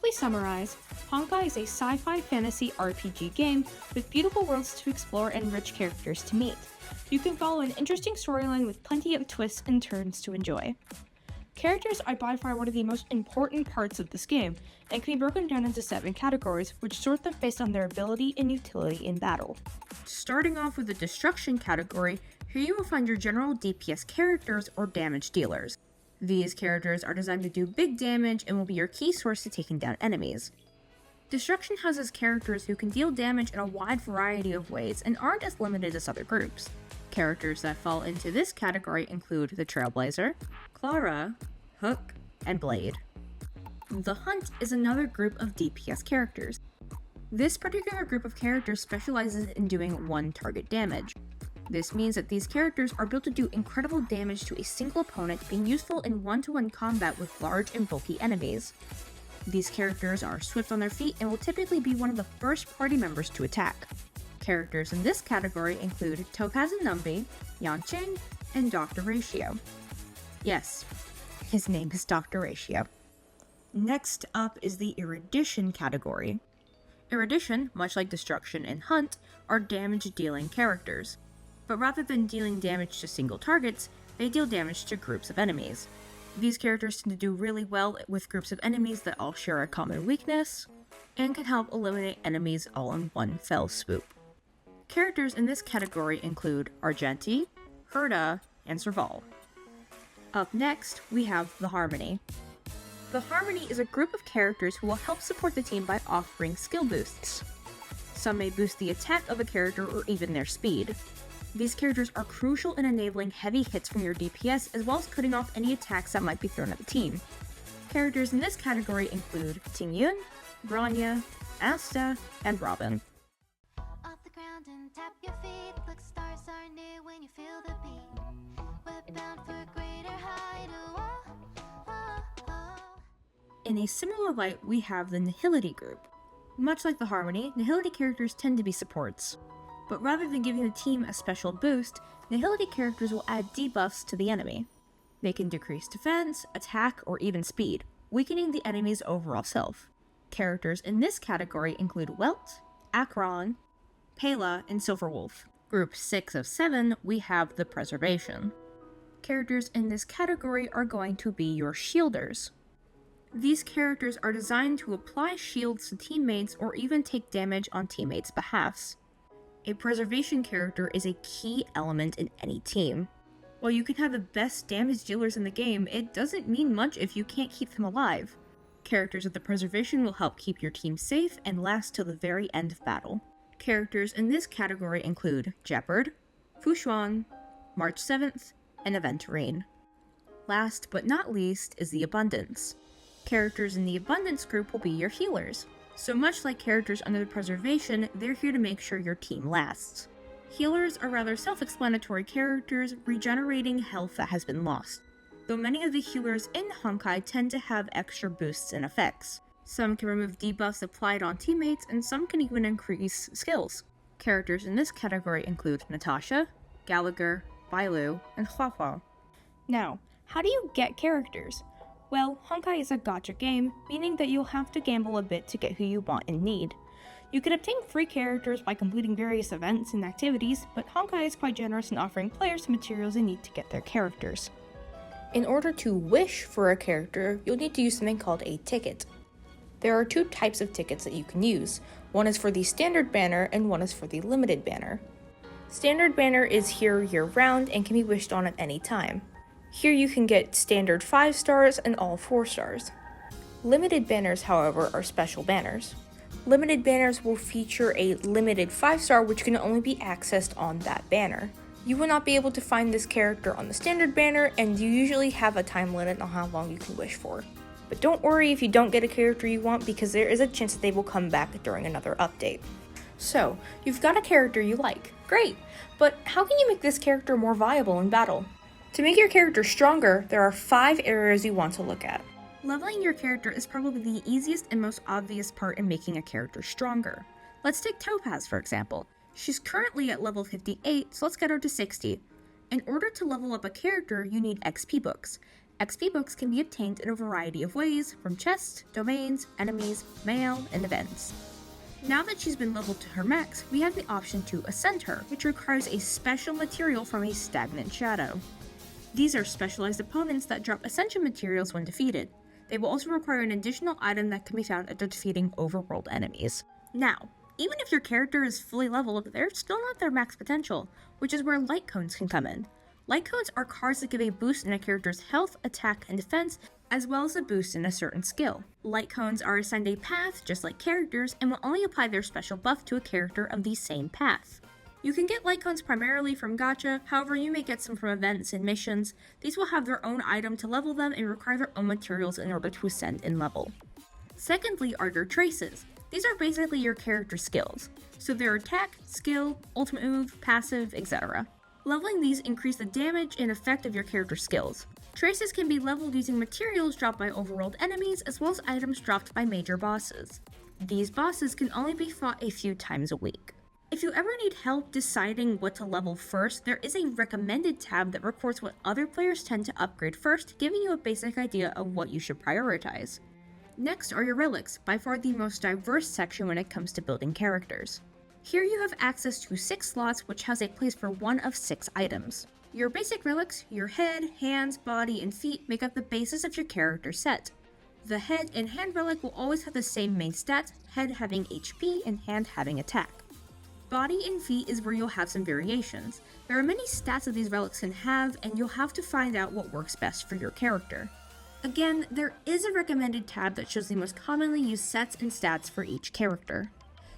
quickly summarize, Honkai is a sci-fi fantasy RPG game with beautiful worlds to explore and rich characters to meet. You can follow an interesting storyline with plenty of twists and turns to enjoy. Characters are by far one of the most important parts of this game, and can be broken down into 7 categories, which sort them based on their ability and utility in battle. Starting off with the Destruction category, here you will find your general DPS characters or damage dealers. These characters are designed to do big damage and will be your key source to taking down enemies. Destruction houses characters who can deal damage in a wide variety of ways and aren't as limited as other groups. Characters that fall into this category include the Trailblazer, Clara, Hook, and Blade. The Hunt is another group of DPS characters. This particular group of characters specializes in doing one target damage. This means that these characters are built to do incredible damage to a single opponent, being useful in one-to-one combat with large and bulky enemies. These characters are swift on their feet and will typically be one of the first party members to attack. Characters in this category include Topaz and Numby, Yanqing, and Dr. Ratio. Yes, his name is Dr. Ratio. Next up is the Erudition category. Erudition, much like Destruction and Hunt, are damage-dealing characters. But rather than dealing damage to single targets, they deal damage to groups of enemies. These characters tend to do really well with groups of enemies that all share a common weakness, and can help eliminate enemies all in one fell swoop. Characters in this category include Argenti, Herta, and Serval. Up next, we have the Harmony. The Harmony is a group of characters who will help support the team by offering skill boosts. Some may boost the attack of a character or even their speed. These characters are crucial in enabling heavy hits from your DPS as well as cutting off any attacks that might be thrown at the team. Characters in this category include Tingyun, Bronya, Asta, and Robin. And tap your feet, look, stars are near when you feel the beat. We're bound for greater height. In a similar light, we have the Nihility group. Much like the Harmony, Nihility characters tend to be supports. But rather than giving the team a special boost, Nihility characters will add debuffs to the enemy. They can decrease defense, attack, or even speed, weakening the enemy's overall self. Characters in this category include Welt, Akron, Pela, and Silverwolf. Group 6 of 7, we have the Preservation. Characters in this category are going to be your Shielders. These characters are designed to apply shields to teammates or even take damage on teammates' behalfs. A Preservation character is a key element in any team. While you can have the best damage dealers in the game, it doesn't mean much if you can't keep them alive. Characters with the Preservation will help keep your team safe and last till the very end of battle. Characters in this category include Jeopard, Fushuan, March 7th, and Aventurine. Last but not least is the Abundance. Characters in the Abundance group will be your healers. So much like characters under the Preservation, they're here to make sure your team lasts. Healers are rather self-explanatory characters regenerating health that has been lost, though many of the healers in Honkai tend to have extra boosts and effects. Some can remove debuffs applied on teammates, and some can even increase skills. Characters in this category include Natasha, Gallagher, Bailu, and Huahua. Now, how do you get characters? Well, Honkai is a gacha game, meaning that you'll have to gamble a bit to get who you want and need. You can obtain free characters by completing various events and activities, but Honkai is quite generous in offering players the materials they need to get their characters. In order to wish for a character, you'll need to use something called a ticket. There are 2 types of tickets that you can use. One is for the standard banner and one is for the limited banner. Standard banner is here year-round and can be wished on at any time. Here you can get standard 5 stars and all 4 stars. Limited banners, however, are special banners. Limited banners will feature a limited 5-star which can only be accessed on that banner. You will not be able to find this character on the standard banner, and you usually have a time limit on how long you can wish for. But don't worry if you don't get a character you want, because there is a chance that they will come back during another update. So, you've got a character you like. Great! But how can you make this character more viable in battle? To make your character stronger, there are 5 areas you want to look at. Leveling your character is probably the easiest and most obvious part in making a character stronger. Let's take Topaz, for example. She's currently at level 58, so let's get her to 60. In order to level up a character, you need XP books. XP books can be obtained in a variety of ways, from chests, domains, enemies, mail, and events. Now that she's been leveled to her max, we have the option to ascend her, which requires a special material from a stagnant shadow. These are specialized opponents that drop ascension materials when defeated. They will also require an additional item that can be found after defeating overworld enemies. Now, even if your character is fully leveled, they're still not their max potential, which is where light cones can come in. Light cones are cards that give a boost in a character's health, attack, and defense, as well as a boost in a certain skill. Light cones are assigned a path, just like characters, and will only apply their special buff to a character of the same path. You can get light cones primarily from gacha, however you may get some from events and missions. These will have their own item to level them and require their own materials in order to ascend in level. Secondly are your traces. These are basically your character skills, so their attack, skill, ultimate move, passive, etc. Leveling these increase the damage and effect of your character skills. Traces can be leveled using materials dropped by overworld enemies as well as items dropped by major bosses. These bosses can only be fought a few times a week. If you ever need help deciding what to level first, there is a recommended tab that records what other players tend to upgrade first, giving you a basic idea of what you should prioritize. Next are your relics, by far the most diverse section when it comes to building characters. Here you have access to 6 slots which has a place for one of 6 items. Your basic relics, your head, hands, body, and feet make up the basis of your character set. The head and hand relic will always have the same main stats, head having HP and hand having attack. Body and feet is where you'll have some variations. There are many stats that these relics can have, and you'll have to find out what works best for your character. Again, there is a recommended tab that shows the most commonly used sets and stats for each character.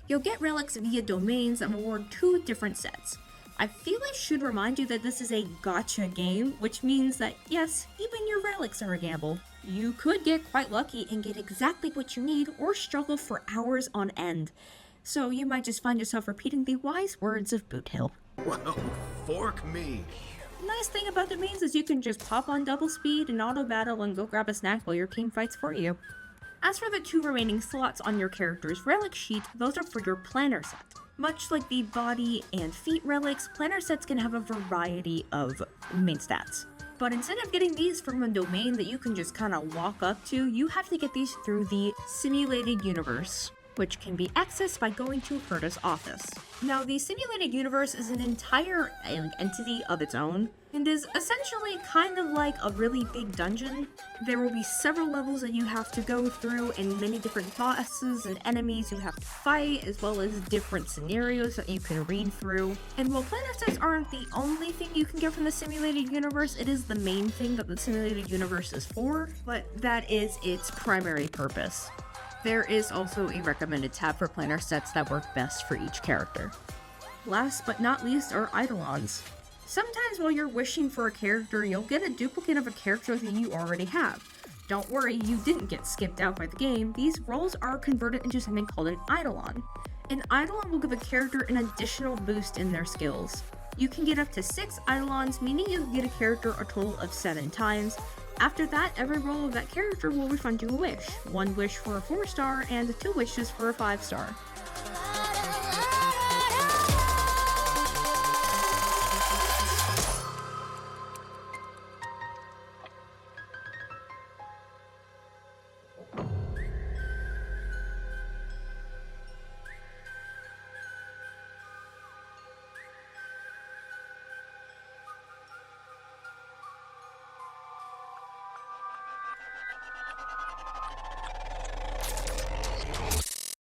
You'll get relics via domains that will award 2 different sets. I feel I should remind you that this is a gacha game, which means that yes, even your relics are a gamble. You could get quite lucky and get exactly what you need, or struggle for hours on end. So you might just find yourself repeating the wise words of Boot Hill. Well, fork me. Nice thing about domains is you can just pop on double speed and auto battle and go grab a snack while your team fights for you. As for the 2 remaining slots on your character's relic sheet, those are for your planner set. Much like the body and feet relics, planner sets can have a variety of main stats. But instead of getting these from a domain that you can just kind of walk up to, you have to get these through the simulated universe, which can be accessed by going to Herta's office. Now, the simulated universe is an entire entity of its own, and is essentially kind of like a really big dungeon. There will be several levels that you have to go through, and many different bosses and enemies you have to fight, as well as different scenarios that you can read through. And while planner sets aren't the only thing you can get from the simulated universe, it is the main thing that the simulated universe is for, but that is its primary purpose. There is also a recommended tab for planner sets that work best for each character. Last but not least are eidolons. Sometimes while you're wishing for a character, you'll get a duplicate of a character that you already have. Don't worry, you didn't get skipped out by the game. These roles are converted into something called an eidolon. An eidolon will give a character an additional boost in their skills. You can get up to 6 eidolons, meaning you can get a character a total of 7 times. After that, every role of that character will refund you a wish. 1 wish for a 4-star and 2 wishes for a 5-star.